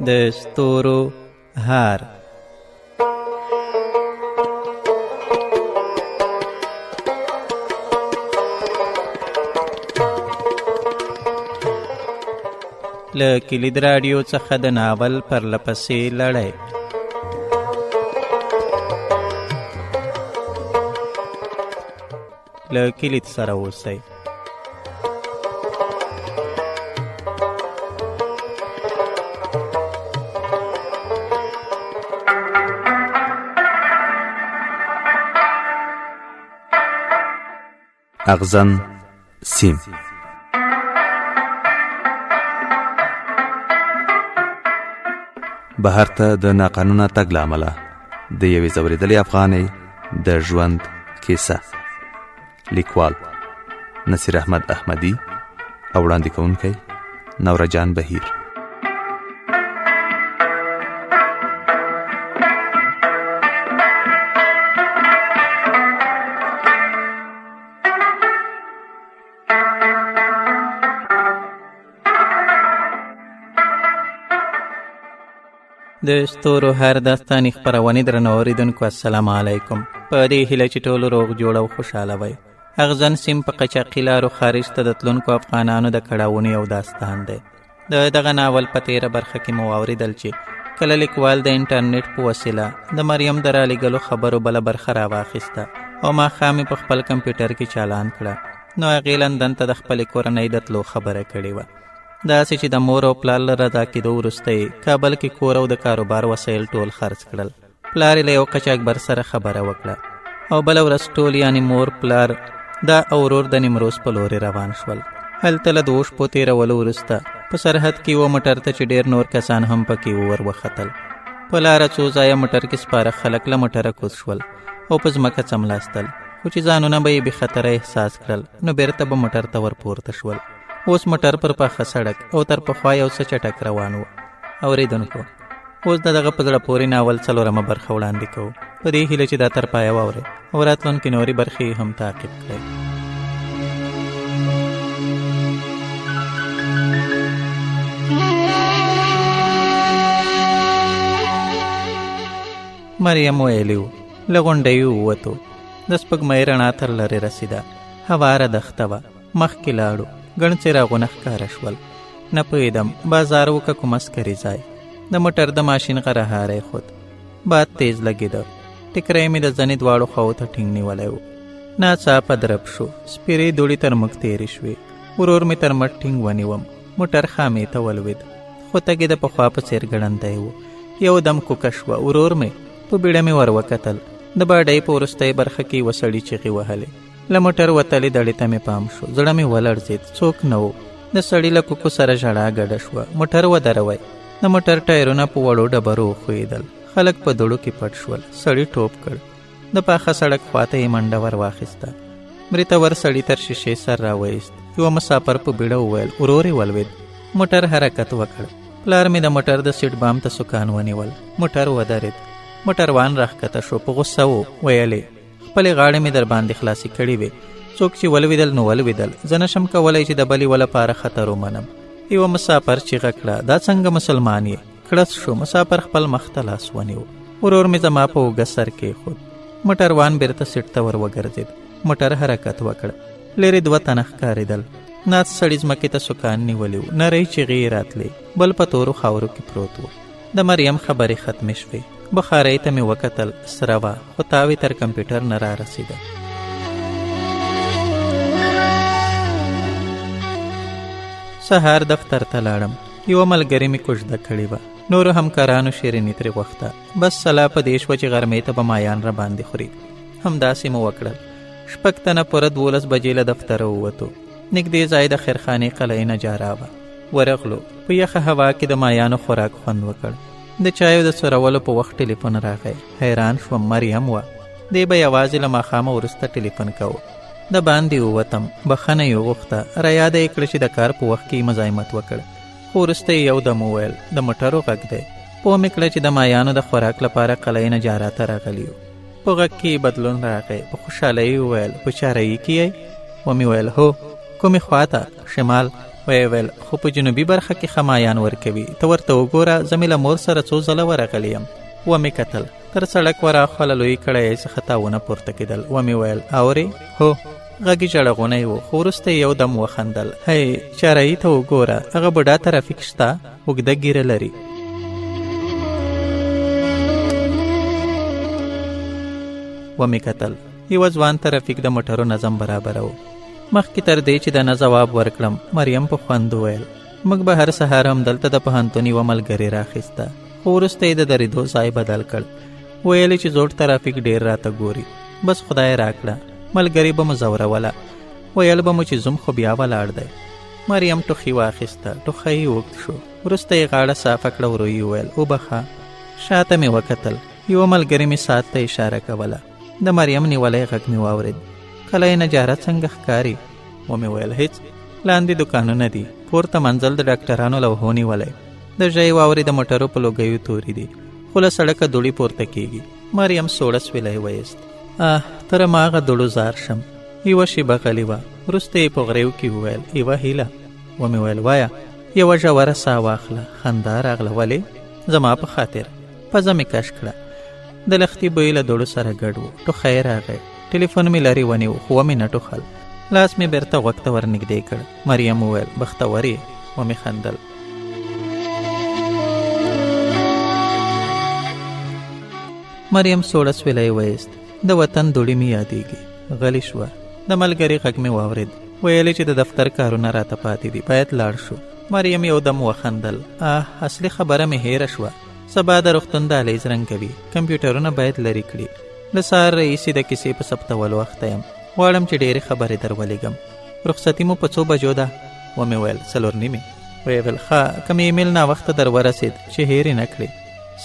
د ستورو هار. له کلید راډیو څخه د ناول پرلپسې لړۍ. له کلید سره اوسئ. اغزن سیم. بهر ته د ناقانونه تګ له امله د یوې ځورېدلې افغانۍ د ژوند کیسه. ليکوال نصير احمد احمدی او وړاندې کوونکی نوراجان بهير. د ستورو هر داستاني خپرونې درنو اوریدونکو السلام علیکم. په دې هیله چې ټول روغ جوړ او خوشحاله وئ. اغزن سیم په قاچاقي لارو خارج ته د تلونکو افغانانو د کړاوونو یو داستان دی. د دغه ناول په تیره برخه کې مو واورېدل چې کله لیکوال د انټرنیټ په وسیله د مریم د رالیږلو خبرو بله برخه راواخیسته او ماښام یې په خپل کمپیوټر کې چالان کړه، نو هغې لندن ته د خپلې کورنۍ د تلو خبره کړې وه. داسې چې د مور او پلار له رضا کېدو وروسته یې کابل کې کور او د کاروبار وسایل ټول خرڅ کړل. پلار یې له یو قاچاقبر سره خبره وکړه او بله ورځ ټول یعنې مور، پلار، دا او ورور د نیمروز په لورې روان شول. هلته له 2 شپو تېرولو وروسته په سرحد کې یوه موټر ته چې ډېر نور کسان هم پکې ور وختل. په لاره څو ځایه موټر کې سپاره خلک له موټره کوز شول او په ځمکه څملاستل، خو چې ځانونه به یې بې خطره احساس کړل نو بیرته به موټر ته ور پورته شول. اوس موټر پر پاخه سړک او تر پخوا یو څه چټک روان و. اوریدونکو، اوس د دغه په زړه پورې ناول څلورمه برخه وړاندې کوو، په دې هیله چې دا تر پایه واورئ او راتلونکې نورې برخې هم تعقیب کړئ. مریم ویلي و، له غونډۍ ووتو. د سپږمۍ رڼا تر لرې رسېده. هواره دښته وه، مخکې لاړو. ګڼ څراغونه ښکاره شول. نه پوهېدم بازار و که کوم عسکري ځای. د موټر د ماشین غرهاری خود. باد تیز لګېده. ټکری مې د زنې دواړو خواو ته ټینګ نیولی و. ناڅاپه درب شو. سپېرې دوړې تر موږ تېرې شوې. ورور مې تر مټ ټینګ ونیوم. موټر خامې ته ولوېد، خو تګې د پخوا په څېر ګړندی و. یو دم کوکه شوه. ورور مې په بیړه مې ور وکتل. د باډۍ په وروستۍ برخه کې یوه سړي چغې وهلې. له موټر وتلې دړې ته مې پام شو. زړه مې ولړزېد. څوک نه و. د سړي له کوکو سره ژړا ګډه شوه. موټر ودروئ. د موټر ټایرونه په وړو ډبرو وښویېدل. خلک په دوړو کې پټ شول. سړي ټوپ کړ. د پاخه سړک خواته یې منډه ور واخیسته. بریتور سړي تر شیشې سر راوایست. یوه مسافر په بیړه وویل. ورور یې ولوېد. موټر حرکت وکړ. پلار مې د موټر د سیټ بام ته سکان ونیول. موټر ودرېد. موټروان راښکته شو. په غوسه و. ویلې خپلې غاړې مې در باندې خلاصې کړې وې. څوک چې ولوېدل نو ولوېدل. زه نشم کولی چې د بلې ولپاره خطر ومنم. یوه مسافر چیغه کړه. دا څنګه مسلمان یې؟ کړس شو. مسافر خپل مخ ته لاس ونیو. ورور مې زما په اوږه سر کېښود. موټروان بیرته سیټ ته ور وګرځېد. موټر حرکت وکړ. لرې 2 تنه ښکارېدل. ناڅ سړي ځمکې ته سکان نیولي و. نرۍ چیغې یې راتلې. بل په تورو خاورو کې پروت و. د مریم خبرې ختمې شوې. بخارۍ ته مې وکتل. سره وه، خو تاوې تر کمپیوټر نه را رسېده. سهار دفتر ته لاړم. یوه ملګرې مې کوژده کړې وه. نورو همکارانو شیریني ترې غوښته. بس سلا په دې شوه چې غرمې ته به مایان را باندې خوري. همداسې مو وکړل. 6 تنه پوره 12 بجې له دفتره ووتو. نږدې ځای د خیرخانې قلعې نجاره وه. ورغلو. په یخه هوا کې د مایانو خوراک خوند وکړ. د چایو د سرولو په وخت ټلیفون راغی. حیران شوم. مریم وه. دی به یوازې له ماښامه وروسته ټلیفون کوو. د باندې ووتم. بخښنه یې وغوښته. رایاده یې کړه چې د کار په وخت کې مزاحمت وکړ. خو وروسته یې یو دم وویل د موټرو غږ دی. پوه مې کړه چې د مایانو د خوراک لپاره قلعې نجاره ته راغلي یو. په غږ کې بدلون راغی. په خوشحالۍ وویل په چارهیي کې یې؟ ومې ویل هو. کومې خواته؟ شمال. ویې ویل خو په جنوبي برخه کې خمایان ورکوي، ته ورته وګوره. زه مې له مور سره څو ځله ورغلی یم. ومې کتل، تر سړک وراخواله لوی کړی څخه تاونه پورته کېدل. ومې ویل اورې؟ هو. غږی جړغونی و، خو وروسته یو دم وخندل. هی چارهیي ته وګوره، هغه بوډا ترافیک شته، اوږده ږیره لري. ومې کتل، یوه ځوان ترافیک د موټرو نظم برابرو. مخکې تر دې چې د نه ځواب ورکړم، مریم په خوند وویل موږ به هر سهار هم دلته د پوهنتون یوه ملګرې راخیسته، خو وروسته یې د درېدو ځای بدل کړ. ویلې چې زوړ ترافیک ډېر راته ګوري، بس خدای راکړه ملګري به مو ځوروله. ویل به مو چې زوم خو بیا ولاړ دی. مریم ټوخي واخیسته، ټوخی یې اوږد شو. وروسته یې غاړه صافه کړه، ورو یې وویل وبخه. شاته مې وکتل، یوه ملګري مې ساعت ته اشاره کوله. د مریم نیولی غږ مې واورېد. کله یې نجاره څنګه ښکاري؟ ومې ویل هیڅ، لاندې دوکانونه دي، پورته منزل د ډاکټرانو لوحو نیولی. د ژۍ واورې د موټرو په لوګیو تورې دي، خو له سړکه دوړې پورته کېږي. مریم سوړه سویلی ویست. تر ماغه دوړو زار شم. یوه شیبه غلې وه، وروسته یې په غریو کې وویل یوه هیله. ومې ویل وایه. یوه ژوره ساه واخله. خندا راغله. ولې؟ زما په خاطر. پزه مې کش کړه. د لښتي بوی له دوړو سره ګډ و. ټوخی راغی. ټلیفون مې لرې ونیو، خو ومې نه ټوخل. لاس مې بیرته غوږ ته ورنږدې کړ. مریم وویل بختور یې. ومې خندل. مریم سوړه سویلی ویست. د وطن دوړې مې یادېږي. غلی شوه. د ملګري غږ مې واورېد. ویلې چې د دفتر کارونه راته پاتې دي، باید لاړ شو. مریم یو دم وخندل. اصلي خبره مې هیره شوه. سبا د روغتون دهلیز رنګوي، کمپیوټرونه باید لرې کړي. له سهار راهیسې د کیسې په ثبتولو وخته یم. غواړم چې ډېرې خبرې در ولېږم. رخصتي مو په څو بجو ده؟ ومې ویل 4:30. ویې ویل ښه، کوم ایمیل ناوخته در ورسېد چې هېرې نه کړې؟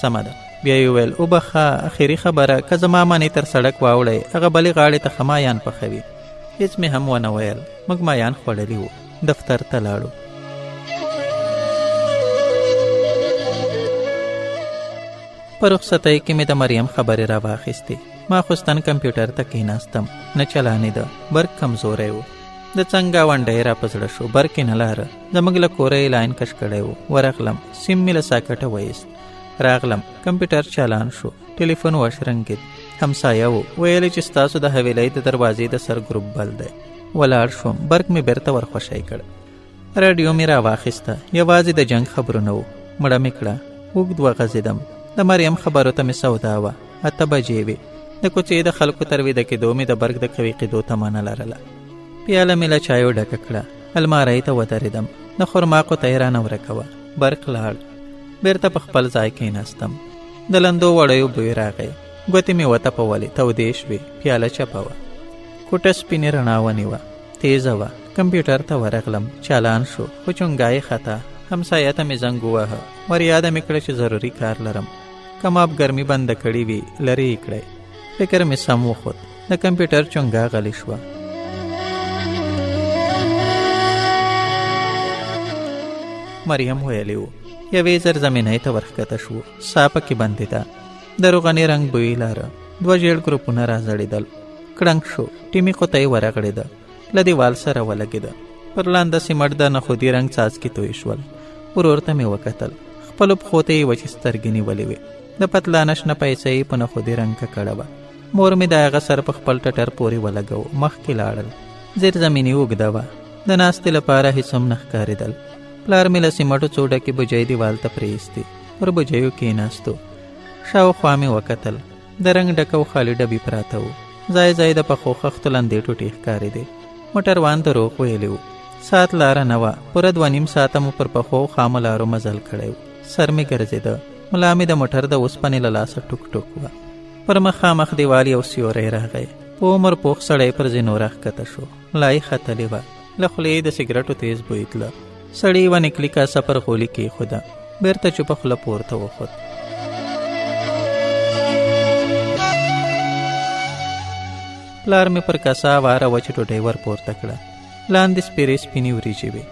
سمه ده. بیا یې ویل وبخه، اخیری خبره، که زما منې تر سړک واوړی، هغه بلې غاړې ته ښه مایان پخوي. هېڅ مې هم ونه ویل. موږ مایان خوړلي وو. دفتر ته لاړو. په رخصتۍ کې مې د مریم خبرې را واخیستې. ما خوستن کمپیوټر ته کېناستم. نه چلانېده، برق کمزوری و. د څنګ ګاونډی را په زړه شو. برق یې نه لاره. زموږ له کوره یې لاین کش کړی و. ورغلم، سیم مې له ساکټه ویست. راغلم، کمپیوټر چالان شو. ټلیفون وشرنګېد. همسایه و. ویلې چې ستاسو د حویلۍ د دروازې د سر ګروپ بل دی. ولاړ شوم. برق مې بیرته ورخوشی کړ. راډیو مې را واخیسته. یوازې د جنګ خبرونه و. مړه مې کړه. اوږد وغځېدم. د مریم خبرو ته مې سودا وه. 8 بجې وې. د کوڅې د خلکو تر ویده کېدو مې د برق د قوي کېدو تمه نه لرله. پیاله مې له چایو ډکه کړه. المارۍ ته ودرېدم. د خرما قطۍ رانه ورکوه. برق لاړ. بیرته په خپل ځای کېناستم. د لندو وړیو بوی راغی. ګوتې مې وتپولې. تودې شوې. پیاله چپه وه. کوټه سپینې رڼا ونیوه. تیزه وه. کمپیوټر ته ورغلم. چالان شو، خو چونګای خطا. همسایه ته مې زنګ وواهه. ور یاده مې کړه چې ضروري کار لرم. کماب ګرمي بنده کړې وي، لرې یې کړی. فکر مې سم وخوت. د کمپیوټر چونګا غلی شوه. مریم ویلی و. یوې زرزمینۍ ته ورښکته شو. ساه پکې بندې ده. د روغني رنګ بوی لاره. 2 ژیړ ګروپونه راځړېدل. کړنګ شو. ټیمي قطۍ ورغړېده. له دیوال سره ولګېده. پر لانده سیمټ د نخودي رنګ څاڅکي توی شول. ورور ته مې وکتل. خپلو پښو ته یې وچې سترګې نیولې وې. د پتلانه شنه پیسه یې په نخودي رنګ ککړه وه. مور مې د هغه سر په خپل ټټر پورې ولګو. مخکې لاړل. زیرزمیني اوږده وه. د ناستې لپاره هېڅ هم نه ښکارېدل. پلار مې له سیمټو څو ډکې بوجۍ دیوال ته پرېیستې. پر بوجیو کېناستو. شاوخوا مې وکتل. د رنګ ډکه و خالي ډبې پراته وو. ځای ځای د پخو خښتو لندې ټوټې ښکارېدې. موټروان دروغ ویلی وو. ساعت لاره نه وه. پوره 2.5 ساعته مو پر پخو خامو لارو مزل کړی و. سر مې ګرځېده. ملا مې د موټر د اوسپنې له لاسه ټوک ټوک وه. پر مخامخ دیوال یو سیوری راغی. په عمر پوخ سړی پر زینو راښکته شو. لای ختلې وه. له خولې د سګرټو تیز بوی تله. سړی یوه نکلي کاسه پر غولي کېښوده. بیرته چوپه خوله پورته وخوت. پلار مې پر کاسه واره وچې ډوډۍ ور پورته کړه. لاندې سپېرې سپینې وریجې وې.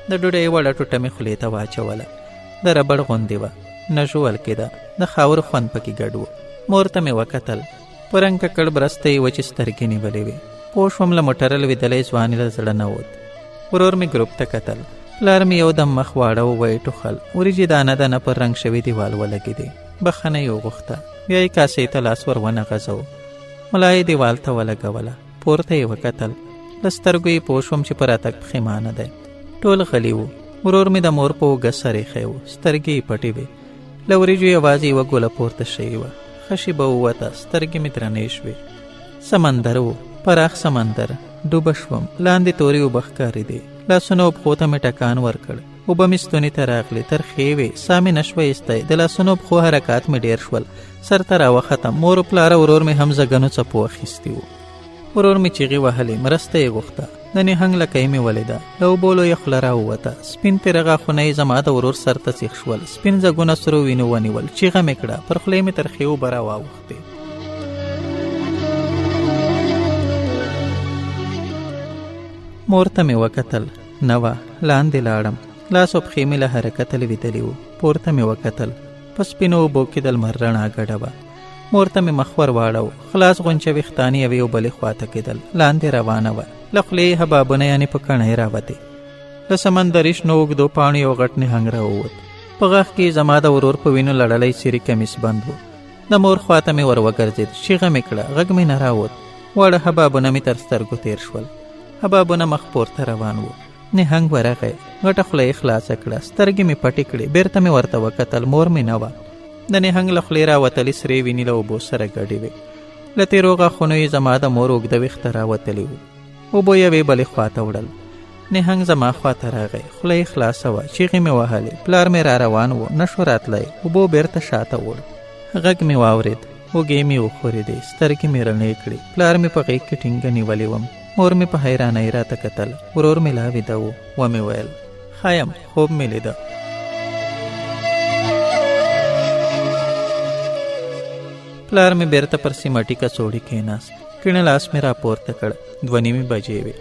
د ډوډۍ وړه ټوټه مې خولې ته واچوله. د ربړ غوندې وه. نه ژول کېده. د خاورو خوند پکې ګډ و. مور ته مې وکتل. په رنګ ککړ برسته یې وچې سترګې نیولې وې. پوه شوم له موټره لوېدلی ځوان یې له زړه نه ووت. ورور مې ګروپ ته کتل. پلار مې یو دم مخ واړه ووایي ټوخل وریجې دانه دانه پر رنګ شوي دیوال ولګېدې. بخښنه یې وغوښته. بیا یې کاسې ته لاس ور ونه غځو. ملا یې دیوال ته ولګوله. پورته یې وکتل. له سترګو یې پوه شوم چې په راتګ پښیمانه دی. ټول غلي وو. ورور مې د مور په اوږه سر ایښی و. سترګې یې پټې وې. له وریجو یوازې یوه ګوله پورته شوې وه. خشي به ووته. سترګې مې درنې شوې. سمندر و، پراخ سمندر. ډوبه شوم. لاندې تورې اوبه ښکارېدې. لاسونو او پښو ته مې ټکان ورکړ. اوبه مې ستوني ته راغلې. ترخې وې. ساه مې نه شوه ایستی. د لاسونو پښو حرکات مې ډېر شول. سر ته راوختم. مور و پلاره ورور مې هم زګنو څپو اخیستي وو. ورور مې چیغې وهلې. مرسته یې غوښته. د نهنګ لکۍ مې ولیده. له اوبو لویه خوله راووته. سپین تېره غاښونه یې زما د ورور سر ته سیخ شول. سپین ځګونه سرو وینو ونیول. چیغه مې کړه. پر خولې مې ترخې اوبه راواوښتې. مور ته مې وکتل. نه وه. لاندې لاړم. لاس او پښې مې له حرکته لوېدلي وو. پورته مې وکتل. په سپینو اوبو کې د لمر رڼا ګډه وه. مور ته مې مخ ور واړو. خلاص غونچه ویښتان یوې او بلې خواته کېدل. لاندې روانه وه. له خولې یې حبابونه یعنې په کڼۍ راوتې. له سمندري شنو اوږدو پاڼو یو غټ نهنګ راووت. په غاښ کې زما د ورور په وینو لړلی سیري کمیس بند و. د مور خواته مې ور وګرځېد. چیغه مې کړه. غږ مې نه راوت. واړه حبابونه مې تر سترګو تېر شول. حبابونه مخ پورته روان وو. نهنګ ورغی. غټه خوله یې خلاصه کړه. سترګې مې پټې کړې. بېرته مې ورته وکتل. مور مې نه وه. د نهنګ له خولې راوتلې سرې وینې له اوبو سره ګډې وې. له تېرو غاښونو یې زما د مور اوږده ویښته راوتلي وو. اوبو یوې بلې خواته وړل. نهنګ زما خواته راغی. خوله یې خلاصه وه. چیغې مې وهلې. پلار مې را روان و. نه شو راتلی. اوبو بېرته شاته وړ. غږ مې واورېد. اوږې مې وښورېدې. سترګې مې رڼې کړې. پلار مې په غېږ کې ټینګه نیولې وم. مور مې په حیرانۍ راته کتل. ورور مې لا ویده و. ومې ویل ښایم خوب مې لیده. پلار مې بیرته پر سیمټي کڅوړي کېناست. کیڼه لاس مې راپورته کړ. 2:30 بجې وې.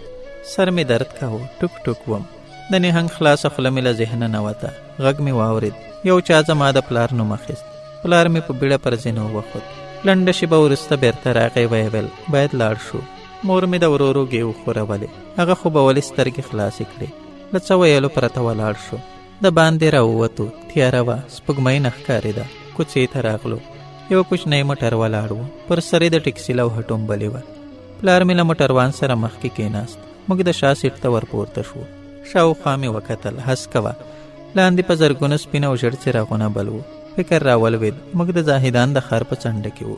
سر مې درد کاوه. ټوک ټوک وم. د نهنګ خلاصه خوله مې له ذهنه نه وته. غږ مې واورېد. یو چا زما د پلار نوم اخیست. پلار مې په بیړه پر زینو وخوت. لنډه شېبه وروسته بیرته راغی. ویې ویل باید لاړ شو. مور مې د ورور اوږې وښورولې. هغه خو به ولې سترګې خلاصې کړې. له څه ویلو پرته ولاړ شو. د باندې راووتو. تیاره وه. سپوږمۍ نه ښکارېده. کوڅې ته راغلو. یو کوچنی موټر ولاړ و. پر سر یې د ټکسي لوحه ټومبلې وه. پلار مې له موټروان سره مخکې کېناست. موږ د شا سیټ ته ورپورته شو. شاوخوا مې وکتل. هسکه وه. لاندې په زرګونو سپین او ژړ څراغونه بل وو. فکر راولوېد. موږ د زاهدان د ښار په څنډه کې وو.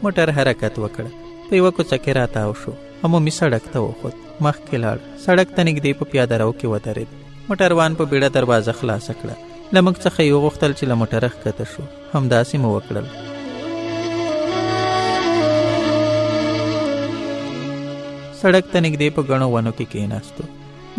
موټر حرکت وکړ. په یوه کوڅه کې راتاو شو. عمومي سړک ته وخوت. مخکې لاړ. سړک ته نږدې په پیاده رو کې ودرېد. موټروان په بیړه دروازه خلاصه کړه. له موږ څخه یې وغوښتل چې له موټره ښکته شو. همداسې مو وکړل. سړک ته نږدې په ګڼو ونو کې کېناستو.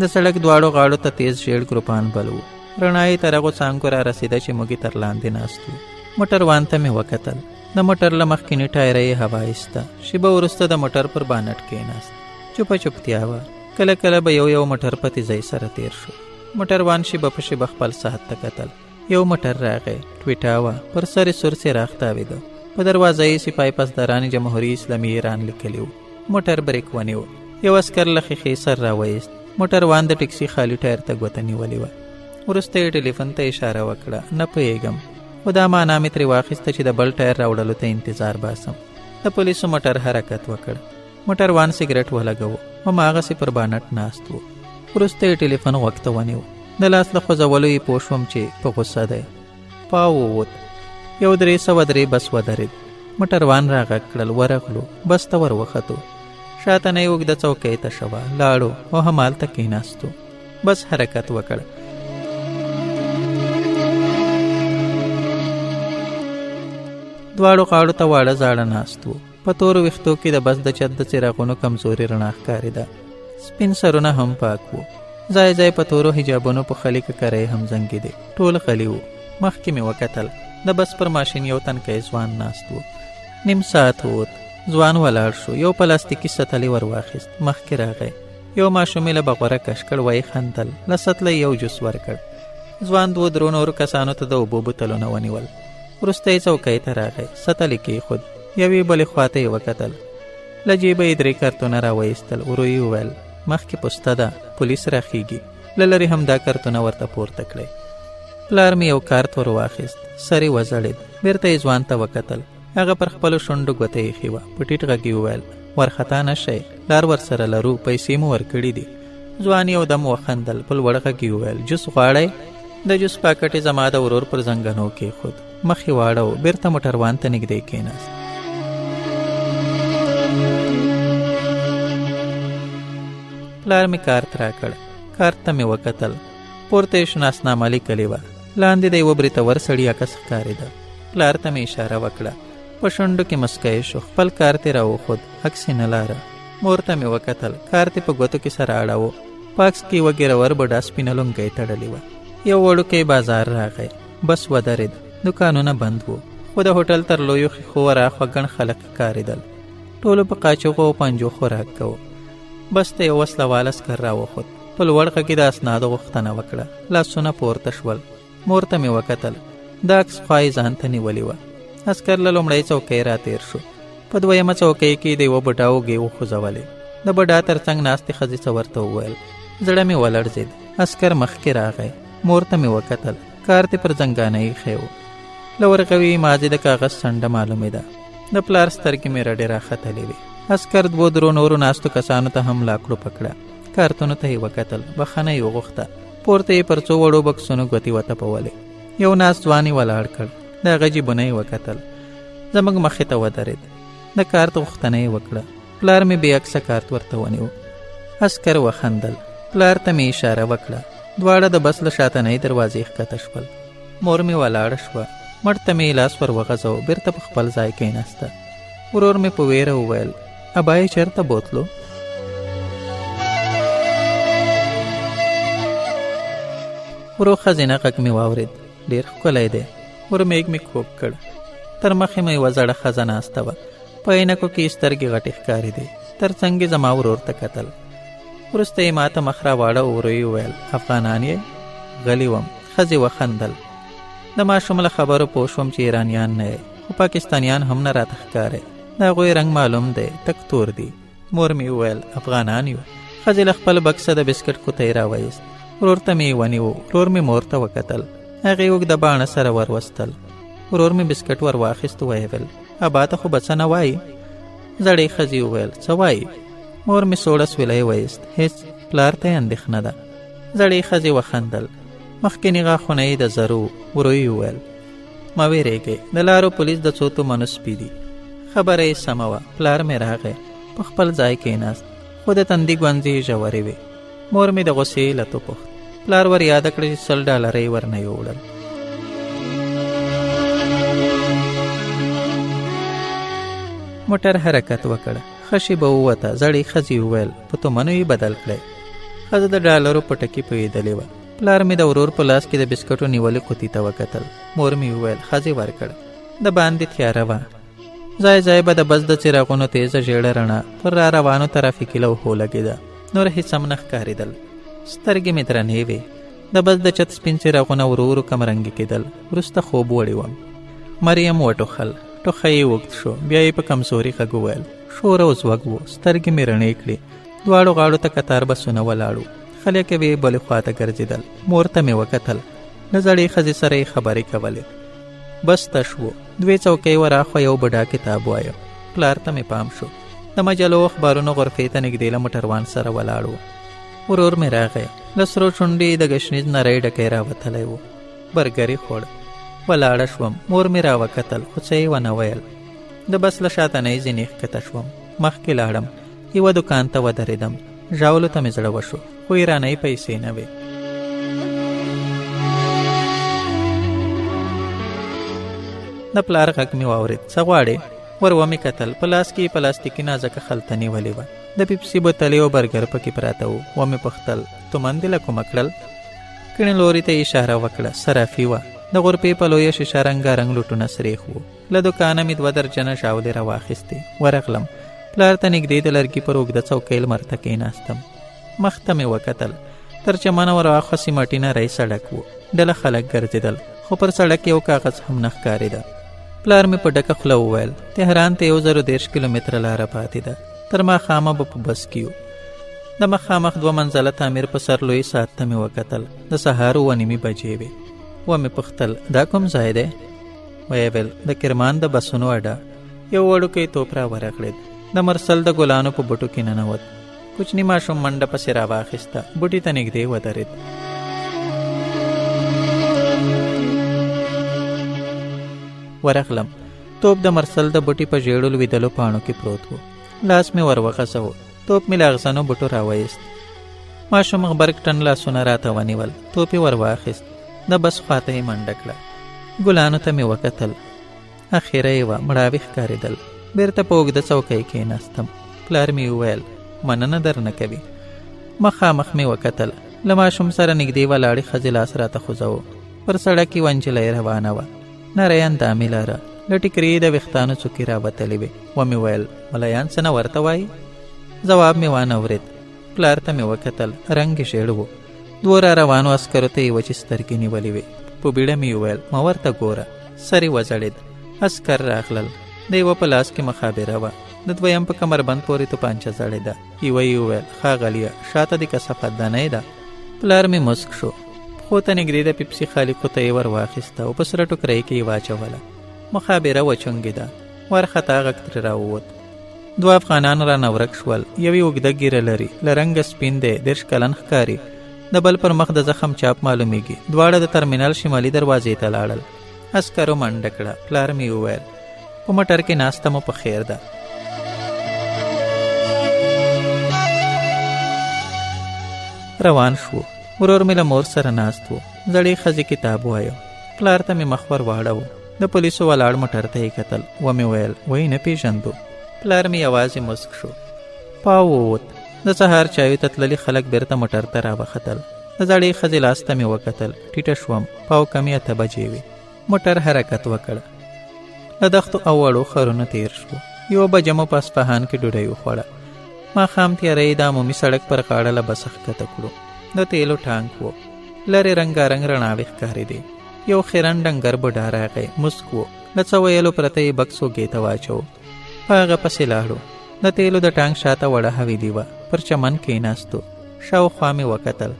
د سړک دواړو غاړو ته تیز ژیړ ګروپان بل وو. رڼا یې تر هغو څانګو را رسېده چې موږ یې تر لاندې ناست وو. موټروان ته مې وکتل. د موټر له مخکینې ټایره یې هوا ایسته. شېبه وروسته د موټر پر بانټ کېناست. چوپه چوپتیا وه. کله کله به یو موټر په تیزۍ سره تیر شو. موټروان شېبه په شېبه خپل ساعت ته کتل. یو موټر راغی. ټویټا وه. پر سر یې سور څراغ تاوېده. په دروازه یې سپای پاسداران جمهوري اسلامي ایران لیکلي وو. موټر بریک ونیو. یو عسکر له ښیښې سر راوایست. موټروان د ټکسي خالي ټایر ته ګوته نیولې وه. وروسته یې ټلیفون ته اشاره وکړه. نه پوهېږم. خو دا معنا مې ترې واخیسته چې د بل ټایر راوړلو ته انتظار باسم. د پولیسو موټر حرکت وکړ. موټروان سګرټ ولګو. هماغسې پر بانټ ناست و. وروسته یې ټلیفون غوږ ته ونیو. د لاس له خوځولو یې پوه شوم چې په غوسه دی. پاو ووت. 1:03 بس ودرېد. موټروان راغږ کړل. ورغلو. بس ته ور وختو. شاته نه یې اوږده څوکۍ ته شوه. لاړو او همالته کېناستو. بس حرکت وکړ. دواړو غاړو ته واړه زاړه ناست وو. په تورو ویښتو کې د بس د چت د څراغونو کمزوري رڼا ښکارېده. سپین سرونه هم پاک وو. ځای ځای په تورو حجابونو په خلي ککرۍ هم زنګېدې. ټول غلي وو. مخکې مې وکتل. د بس پر ماشین یو تنکی ځوان ناست وو. نیم ساعت ووت. ځوان ولاړ شو. یو پلاستیکي سطلې ور واخیست. مخکې راغی. یو ماشومې له بغوره کش کړ. ویې خندل. له سطله یو جوس ورکړ. ځوان 2 نورو کسانو ته د اوبو بوتلونه ونیول. وروسته یې څوکۍ ته راغی. سطلې کېښود. یوې بلې خواته یې وکتل. له جیبه یې 3 کارتونه راوایستل. ورو یې وویل مخکې پوسته ده، پولیس راخیږي. له لرې هم دا کارتونه ورته پورته کړئ. پلار مې یو کارت ور واخیست. سر یې وځړېد. بیرته یې ځوان ته وکتل. هغه پر خپلو شونډو ګوته ایښې وه. په ټیټ غږ یې وویل ورخطا نه شئ، لار ورسره لرو، پیسې مو ورکړي دي. ځوان یو دم وخندل. په لوړ غږ یې وویل جوس غواړئ؟ د جوس پاکټ یې زما د ورور پر زنګنو کېښود. مخ یې واړو. بیرته موټروان ته نږدې کېناست. پلار مې کارت راکړ. کارت ته مې وکتل. پورته یې شناسنامه لیکلې وه. لاندې د یوه برېتور سړي عکس ښکارېده. پلار ته مې اشاره وکړه. په شونډو کې مسکی شو. خپل کارت یې راوښود. عکس یې نه لاره. مور ته مې وکتل. کارت یې په ګوتو کې سره اړاوه. په عکس کې یوه ګیرور بډا سپینه لونګۍ تړلې وه. یو وړوکی بازار راغی. بس ودرېد. دوکانونه بند وو. خو د هوټل تر لویو ښیښو وراخوا ګڼ خلک ښکارېدل. ټولو په قاچاقو او پنجو خوراک کوه. بس ته یو وسله وال عسکر راوخوت. په لوړ غږ کې د اسنادو غوښتنه وکړه. لاسونه پورته شول. مور ته مې وکتل. دا عکس خوا یې ځان ته نیولې وه. عسکر له لومړۍ چوکۍ راتېر شو. په دویمه چوکۍ کې د یوه بډا اوږې وخوځولې. د بډا تر څنګ ناستې ښځې څه ورته وویل. زړه مې ولړزېد. عسکر مخکې راغی. مور ته مې وکتل. کارت یې پر زنګانه ایښی و. له ورغوي مازې د کاغذ څنډه معلومېده. د پلار سترګې مې رډې راختلې وې. عسکر 2 نورو ناستو کسانو ته هم لاکړو پکړه. کارتونو ته یې وکتل. بخښنه یې وغوښته. پورته یې پر څو وړو بکسونو ګوتې وتپولې. یو ناست ځوان یې ولاړ کړ. د هغه جیبونه یې وکتل. زموږ مخې ته ودرېد. د کارت غوښتنه یې وکړه. پلار مې بې عکسه کارت ورته ونیو. عسکر وخندل. پلار ته مې اشاره وکړه. دواړه د بس له شاتنۍ دروازې ښکته شول. مور مې ولاړه شوه. مړ ته مې لاس ور وغځو. بیرته په خپل ځای کېناسته. ورور مې په ویره وویل ابا یې چېرته بوتلو؟ ورو ښځینه غږ مې واورېد. ډېر ښکلی دی. ورمېږ مې کوږ کړ. تر مخې مې یوه زړه ښځه ناسته وه. په عینکو کې سترګې غټې ښکارېدې. تر څنګ یې زما ورور ته کتل. وروسته یې ما ته مخ راواړه. ورو یې وویل افغانان یې؟ غلی وم. ښځې وخندل. د ماشوم له خبرو پوه شوم چې ایرانیان نه یې، خو پاکستانیان هم نه راته ښکارې. د هغوی رنګ معلوم دی، تک تور دی. مور مې وویل افغانان یو. ښځې له خپل بکسه د بسکټ کوتۍ راوایست. ورور ته مې ونیو. ورور مې مور ته وکتل. هغې اوږده باڼه سره وروستل. ورور مې بسکټ ور واخیست. ویې ویل ابا ته خو به څه نه وایي؟ زړې ښځې وویل څه وایي؟ مور مې سوړه سویلی وایست. هېڅ، پلار ته یې اندېښنه ده. زړې ښځې وخندل. مخکیني غاښونه یې د زرو. ورو یې وویل مه وېرېږئ، د لارو پولیس د څو تومنو سپي دي. خبره یې سمه وه. پلار مې راغی. په خپل ځای کېناست. خو د تندي ګونځې یې ژورې وې. مور مې د غوسې لتو پوښت. پلار ور یاده کړه چې $100 یې ورنه یوړل. موټر حرکت وکړه. خشې به ووته. زړې ښځې وویل په تومنو یې بدل کړی. ښځه د $1 په ټکي پوهېدلې وه. پلار مې د ورور په لاس کې د بسکټو نیولې قوطي ته وکتل. مور مې وویل ښځې ورکړه. د باندې تیاره وه. ځای ځای به د بس د څراغونو تیزه ژېړه رڼا پر را روانو ترافیکي لوحو لګېده. نور هېڅ هم نه ښکارېدل. سترګې مې درنې وې. د بس د چت سپین څراغونه ورو ورو کمرنګې کېدل. وروسته خوب وړی وم. مریم وټوخل. ټوخی یې اوږد شو. بیا یې په کمزوري غږ وویل شور او زوږ و. سترګې مې رڼې کړې. دواړو غاړو ته کتار بسونه ولاړو. خلک یې بلې خواته ګرځېدل. مور ته مې وکتل. له زړې ښځې سره یې خبرې کولې. بس تش و. 2 چوکۍ وراخوا یو بډا کتاب وایه. پلار ته مې پام شو. د مجلو اخبارونو غرفې ته نږدې له موټروان سره ولاړ و. ورور مې راغی. له سرو شونډې د ګشنیز نری ډکی راوتلی و. برګر یې خوړ. ولاړه شوم. مور مې راوکتل خو څه یې ونه ویل. د بس له شاتنۍ ځینې ښکته شوم. مخکې لاړم. یوه دوکان ته ودرېدم. ژاولو ته مې زړه وشو، خو ایرانۍ پیسې نه وې. د پلار غږ مې واورېد. څه غواړې؟ ور ومې کتل. په لاس کې پلاستیکي نازکه خلطه نیولې وه. د پیپسي بوتلې او برګر پکې پراته وو. ومې پوښتل تومن دې له کومه کړل؟ کڼې لوري ته یې اشاره وکړه. صرافي وه. د غرفې په لویه شیشه رنګارنګ لوټونه سریښ وو. له دوکانه مې 2 درجنه ژاولې راواخیستې. ورغلم. پلار ته نږدې د لرګي پر اوږده چوکۍ لمر ته کېناستم. مخ ته مې وکتل. تر چمنه ورهاخوا سیمټي نری سړک و. ډله خلک ګرځېدل، خو پر سړک یو کاغذ هم نه ښکارېده. پلار مې په ډکه خوله وویل تهران ته 130 کیلومتره لاره پاتې ده، تر ماښامه به په بس کې یو. د مخامخ 2 منزله تعمیر په سر لوی ساعت ته مې وکتل. د سهار 9:30 بجې وې. ومې پوښتل دا کوم ځای دی؟ ویې ویل د کرمان د بسونو اډه. یو وړوکی توپ را ورغړېد. د مرسل د ګلانو په بوټو کې ننوت. کوچني ماشوم منډه پسې راواخیسته. بوټي ته نږدې ودرېد. ورغلم. توپ د مرسل د بوټي په ژېړو لوېدلو پاڼو کې پروت و. لاس مې ور وغځاوه. توپ مې له اغزنو بوټو راوایست. ماشوم غبرګ ټن لاسونه راته ونیول. توپ یې ور واخیست. د بس خواته یې منډه کړه. ګلانو ته مې وکتل. آخیری وه، مړاوي ښکارېدل. بېرته په اوږده څوکۍ کېناستم. پلار مې وویل مننه درنه کوي. مخامخ مې وکتل. له ماشوم سره نږدې ولاړې ښځې لاس راته خوځوه. پر سړک یې ونجلۍ روانه وه. نری اندامې لره. له ټیکري د ویښتانو څوکې راوتلې وې. ومې ویل ملیان څه نه ورته وایي؟ ځواب مې وانه ورېد. پلار ته مې وکتل. رنګ یې ژېړ و. 2 را روانو عسکرو ته یې وچې سترګې نیولې وې. په بیړه مې وویل ما ورته ګوره. سر یې وځړېد. عسکر راغلل. د یوه په لاس کې مخابره وه. د دویم په کمربند پورې توپانچه ځړېده. یوه یې وویل ښاغلیه شاته دې کثافت دانۍ ده. پلار مې مسک شو. پښو ته نږدې د پیپسي خالي قوطه یې ور واخیسته او په سره ټوکرۍ کې یې واچوله. مخابره وچونګېده. وارخطا غږ ترې راووت. 2 افغانان رانه ورک شول. یو یې اوږده ږیره لري، له رنګه سپین دی، 30 کلن ښکاري. د بل پر مخ د زخم چاپ معلومیږي. دواړه د ترمینل شمالي دروازې ته لاړل. عسکرو منډه کړه. پلار مې وویل په موټر کې ناسته مو په خیر ده. روان شو. ورور مې له مور سره ناست و. زړې ښځې کتاب وایه. پلار ته مې مخ ور واړو. د پولیسو ولاړ موټر ته یې کتل. ومې ویل وایي نه پېژندو. پلار مې یوازې مسک شو. پاو ووت. د سهار چایو ته تللي خلک بیرته موټر ته راوختل. د زړې ښځې لاس ته مې وکتل. ټیټه شوم. پاو کمې 8 بجې وې. موټر حرکت وکړ. له دښتو او وړو ښارونو تېر شو. 1 بجه مو په اصفهان کې ډوډۍ وخوړه. ماښام تیارۍ د عمومي سړک پر غاړه له بسه ښکته کړو. د تیلو ټانک و. لرې رنګارنګ رڼاوې ښکارېدې. یو خیرن ډنګر بوډا راغی. مسک و. له څه ویلو پرته یې بکس وږې ته واچو. په هغه پسې لاړو. د تیلو د ټانک شاته وړه حویلي وه. پر چمن کېناستو. شاوخوا مې وکتل.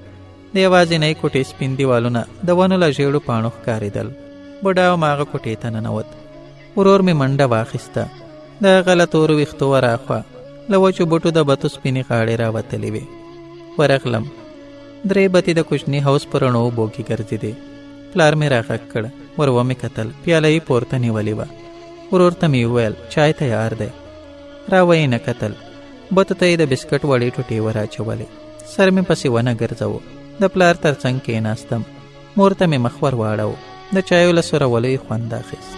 د یوازینۍ کوټې سپین دیوالونه د ونو له ژېړو پاڼو ښکارېدل. بوډا هماغه کوټې ته ننوت. ورور مې منډه واخیسته. د هغه له تورو ویښتو وراخوا له وچو بوټو د بتو سپینې غاړې راوتلې وې. ورغلم. 3 بتې د کوچني حوض په رڼو اوبو کې ګرځېدې. پلار مې راغږ کړ. ور ومې کتل. پیاله یې پورته نیولې وه. ورور ته مې وویل چای تیار دی. را ویې نه کتل. بتو ته یې د بسکټ وړې ټوټې ور اچولې. سر مې پسې ونه ګرځاوه. د پلار تر څنګ کېناستم. مور ته مې مخ ور واړو. د چایو له سورولو یې خوند اخیست.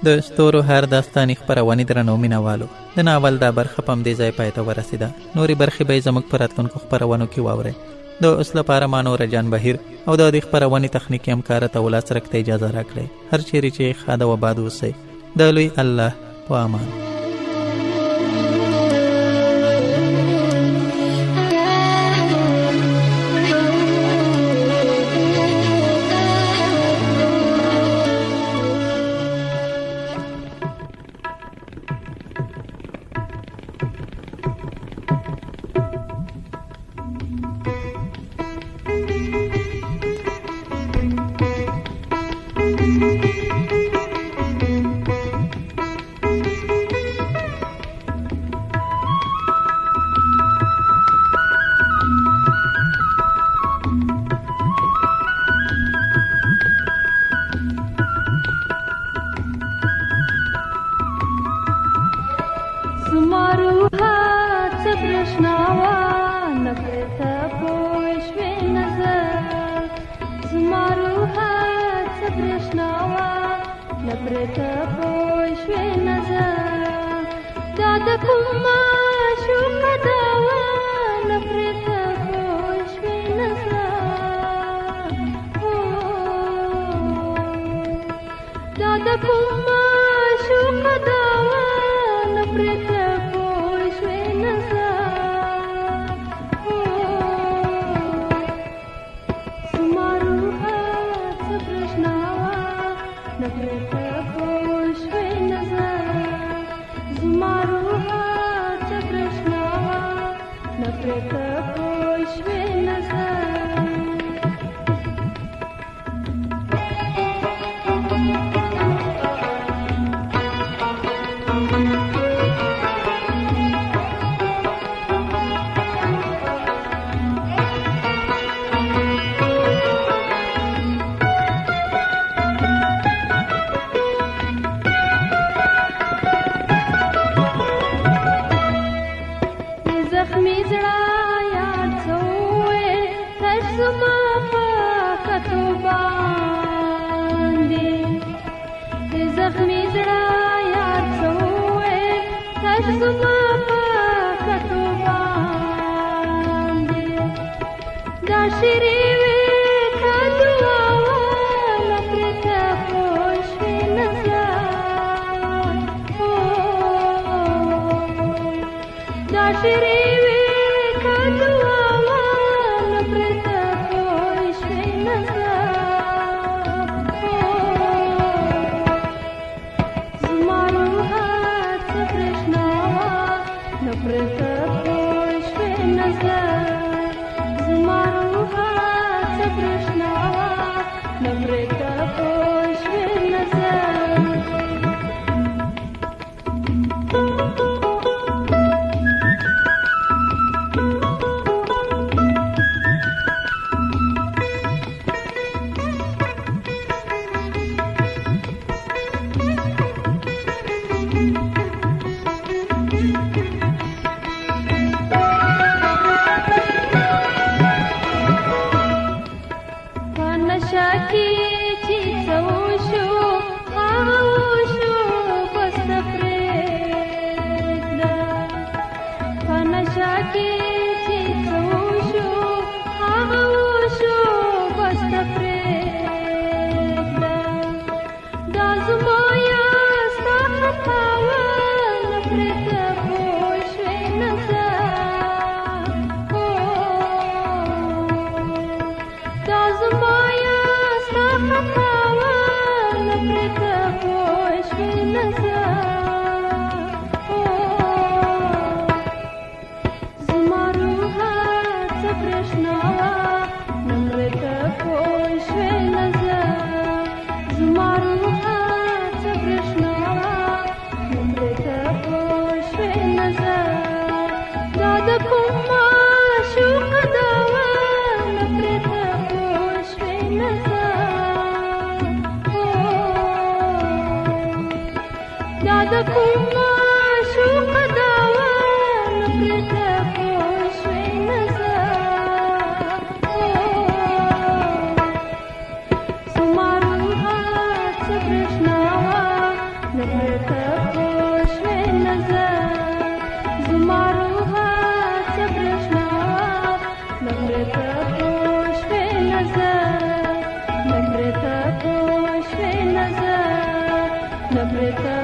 د ستورو هر داستاني خپرونې درنو مینوالو، د ناول دا برخه په همدې ځای پای ته ورسېده. نورې برخې به یې زموږ په راتلونکو خپرونو کې واورئ. د اوس لپاره ما نوراجان بهير او د دې خپرونې تخنیکي همکاره تولا سرک ته اجازه راکړئ. هر چیرې چې ښاد او آباد اوسئ. د لوی الله په امان. زما په کتو باندې د زخمي زړه یاد شوې تش زما په کتو باندې دا شیرې وې کدو واله پرته پوه شوې نظر دا شیرې وې کدو واله پرته پوه شوې نظر زما روحه څه برېښنا وه نه پرته پوه شوې نظر زما روحه څه برېښنا وه نه پرته پوه شوې نظر په نشه کې چې څه وشو هغه وشو بس نه پرېږده په نشه کې چې څه وشو هغه وشو بس نه پرېږده دا زما یا ستا خطا وه نه پرېږده پوه شوې نظر دا زما یا ستا خطا وه نه پرېږده پوه شوې نظر زما روحه څه برېښنا وه نه پرېږده پوه شوې نظر زما روحه څه برېښنا وه نه پرېږده پوه شوې نظر دا د کوم معشوقه دا وه نه پرېږده پوه شوې نظر دا د کوم معشوقه دا وه نه پرېږده پوه شوې نظر زما روحه څه برېښنا وه نه پرېږده پوه شوې نظر زما روحه څه برېښنا وه نه پرېږده پوه شوې نظر نه پرېږده پوه شوې نظر نه پرېږده